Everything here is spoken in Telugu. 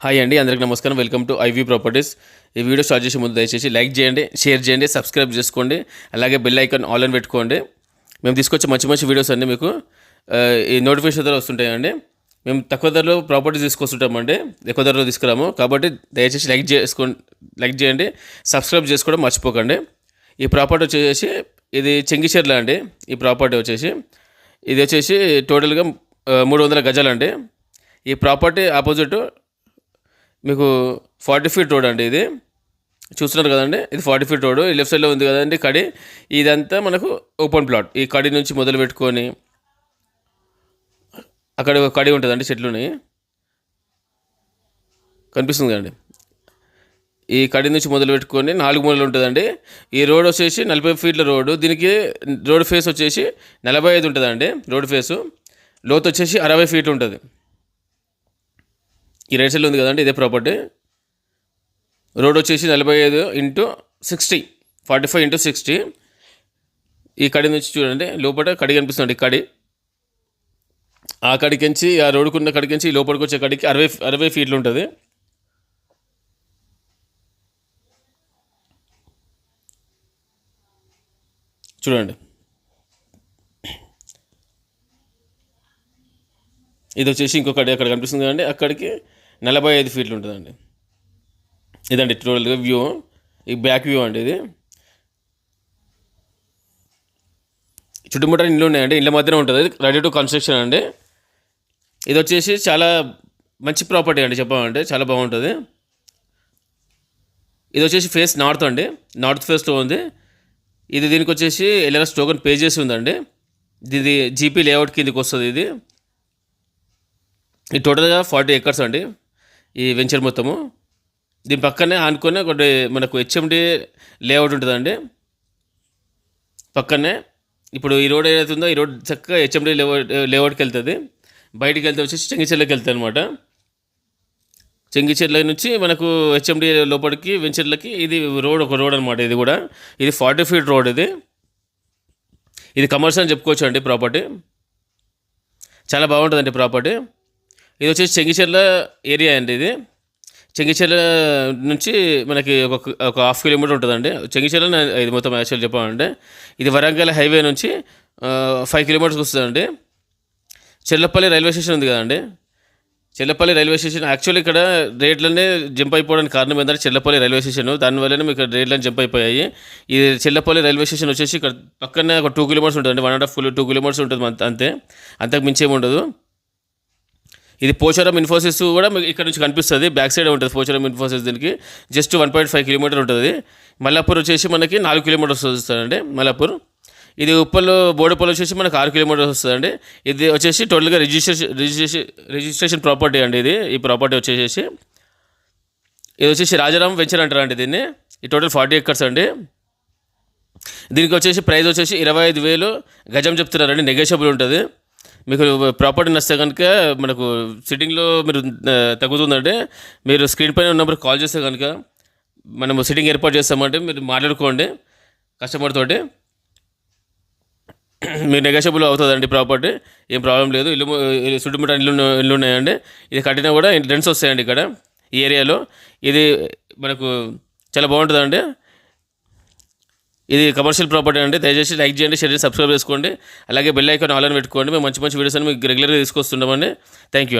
హాయ్ అండి, అందరికీ నమస్కారం. Welcome to ivy properties. ఈ వీడియో స్టార్ట్ చేసే ముందు దయచేసి లైక్ చేయండి, షేర్ చేయండి, సబ్స్క్రైబ్ చేసుకోండి. అలాగే బెల్ ఐకాన్ ఆల్ అని పెట్టుకోండి. మేము తీసుకొచ్చే మంచి మంచి వీడియోస్ అన్నీ మీకు ఈ నోటిఫికేషన్ ద్వారా వస్తుంటాయండి. మేము తక్కువ ధరలో ప్రాపర్టీస్ తీసుకొస్తుంటామండి, ఎక్కువ ధరలో తీసుకురాము. కాబట్టి దయచేసి లైక్ చేయండి, సబ్స్క్రైబ్ చేసుకోవడం మర్చిపోకండి. ఈ ప్రాపర్టీ వచ్చేసి ఇది చెంగిచెర్ల అండి. ఈ ప్రాపర్టీ ఇది వచ్చేసి టోటల్గా 300 గజాలండి. ఈ ప్రాపర్టీ ఆపోజిట్ మీకు 40 ఫీట్ రోడ్ అండి. ఇది చూస్తున్నారు కదండి, ఇది 40 ఫీట్ రోడ్. ఈ లెఫ్ట్ సైడ్లో ఉంది కదండి కడి. ఇదంతా మనకు ఓపెన్ ప్లాట్. ఈ కడి నుంచి మొదలు పెట్టుకొని అక్కడ ఒక కడి ఉంటుందండి, చెట్లుని కనిపిస్తుంది కదండి. ఈ కడి నుంచి మొదలు పెట్టుకొని 4 మూలలు ఉంటుందండి. ఈ రోడ్ వచ్చేసి 40 ఫీట్ల రోడ్డు. దీనికి రోడ్ ఫేస్ వచ్చేసి 45 ఉంటుందండి. రోడ్ ఫేసు లోతు వచ్చేసి 60 ఫీట్లు ఉంటుంది. ఈ రైట్ సైడ్లో ఉంది కదండి, ఇదే ప్రాపర్టీ. రోడ్ వచ్చేసి 45x60, 45x60. ఈ కడి నుంచి చూడండి, లోపల కడి కనిపిస్తుంది. కడి ఆ కడికించి, ఆ రోడ్డుకున్న కడికించి లోపలికి వచ్చే కడికి 60 ఫీట్లు ఉంటుంది. చూడండి, ఇది వచ్చేసి ఇంకో కడి అక్కడ కనిపిస్తుంది కదండి, అక్కడికి 45 ఫీట్లు ఉంటుందండి. ఇదండి టోటల్గా వ్యూ. ఈ బ్యాక్ వ్యూ అండి. ఇది చుట్టుముట్ట ఇల్లు ఉన్నాయండి, ఇళ్ళ మధ్యన ఉంటుంది. రెడీ టు కన్స్ట్రక్షన్ అండి. ఇది వచ్చేసి చాలా మంచి ప్రాపర్టీ అండి, చెప్పాలంటే చాలా బాగుంటుంది. ఇది వచ్చేసి ఫేస్ నార్త్ అండి, నార్త్ ఫేస్లో ఉంది. ఇది దీనికి వచ్చేసి ఎల్ఆర్ఎస్ టోకెన్ పే చేసి ఉందండి. ఇది జీపీ లేఅవుట్ కిందకి వస్తుంది. ఇది టోటల్గా 40 ఎకర్స్ అండి ఈ వెంచర్ మొత్తము. దీని పక్కనే ఆనుకొని ఒకటి మనకు హెచ్ఎండి లేఅవుట్ ఉంటుందండి పక్కనే. ఇప్పుడు ఈ రోడ్ ఏదైతే ఉందో ఈ రోడ్ చక్కగా హెచ్ఎండి లేఅవుట్కి వెళ్తుంది. బయటికి వెళ్తే వచ్చేసి చెంగిచెర్లకి వెళ్తుంది అనమాట. చెంగిచెర్ల నుంచి మనకు హెచ్ఎండి లోపలికి వెంచర్లకి ఇది ఒక రోడ్ అనమాట. ఇది 40 ఫీట్ రోడ్. ఇది కమర్షియల్ అని చెప్పుకోవచ్చు అండి. ప్రాపర్టీ చాలా బాగుంటుందండి ప్రాపర్టీ. ఇది వచ్చేసి చెంగిచెర్ల ఏరియా అండి. ఇది చెంగిచెర్ల నుంచి మనకి ఒక 1/2 కిలోమీటర్ ఉంటుందండి. చెంగిచెర్ల ఇది మొత్తం యాక్చువల్ చెప్పాలంటే ఇది వరంగల్ హైవే నుంచి 5 కిలోమీటర్స్ వస్తుందండి. చెర్లపల్లి రైల్వే స్టేషన్ ఉంది కదండి, చెర్లపల్లి రైల్వే స్టేషన్ యాక్చువల్లీ ఇక్కడ రేట్లన్నీ జంప్ అయిపోవడానికి కారణం ఏంటంటే చెర్లపల్లి రైల్వే స్టేషన్. దానివల్లనే మీకు రేట్లన్నీ జంప్ అయిపోయాయి. ఈ చెర్లపల్లి రైల్వే స్టేషన్ వచ్చేసి ఇక్కడ పక్కనే ఒక 2 కిలోమీటర్స్ ఉంటుందండి. 1.5 2 కిలోమీటర్స్ ఉంటుంది అంతే, అంతకు మించి ఏమి ఉండదు. ఇది పోచారం ఇన్ఫోసిస్ కూడా మీకు ఇక్కడ నుంచి కనిపిస్తుంది. బ్యాక్ సైడ్ ఉంటుంది పోచారం ఇన్ఫోసిస్. దీనికి జస్ట్ 1.5 కిలోమీటర్ ఉంటుంది. మల్లాపూర్ వచ్చేసి మనకి 4 కిలోమీటర్స్ వస్తుందండి మల్లాపూర్. ఇది ఉప్పల్లో బోడుపల్లి వచ్చేసి మనకు 6 కిలోమీటర్స్ వస్తుందండి. ఇది వచ్చేసి టోటల్గా రిజిస్ట్రేషన్ ప్రాపర్టీ అండి. ఈ ప్రాపర్టీ ఇది వచ్చేసి రాజారాం వెంచర్ అంటారండి దీన్ని. ఈ టోటల్ 40 ఎకర్స్ అండి. దీనికి వచ్చేసి ప్రైస్ వచ్చేసి 25,000 గజం చెప్తున్నారండి. నెగోషియబుల్ ఉంటుంది. మీకు ప్రాపర్టీ నచ్చితే కనుక మనకు సిట్టింగ్లో మీరు తగ్గుతుందంటే మీరు స్క్రీన్ పైన ఉన్నప్పుడు కాల్ చేస్తే కనుక మనము సిట్టింగ్ ఏర్పాటు చేస్తామంటే మీరు మాట్లాడుకోండి కస్టమర్ తోటి. మీరు నెగోషియబుల్ అవుతుందండి ప్రాపర్టీ, ఏం ప్రాబ్లం లేదు. చుట్టుముట్ట ఇల్లు ఉన్నాయండి. ఇది కట్టినా కూడా రెంట్స్ వస్తాయండి ఇక్కడ ఈ ఏరియాలో. ఇది మనకు చాలా బాగుంటుందండి. ఇది కమర్షియల్ ప్రాపర్టీ అండి. దయచేసి లైక్ చేయండి, షేర్ చేసి సబ్స్క్రైబ్ చేసుకోండి. అలాగే బెల్ ఐకాన్ ఆల్ అని పెట్టుకోండి. మేము మంచి మంచి వీడియోస్ అని మీకు రెగ్యులర్గా తీసుకొస్తున్నామండి. థ్యాంక్ యూ అండి.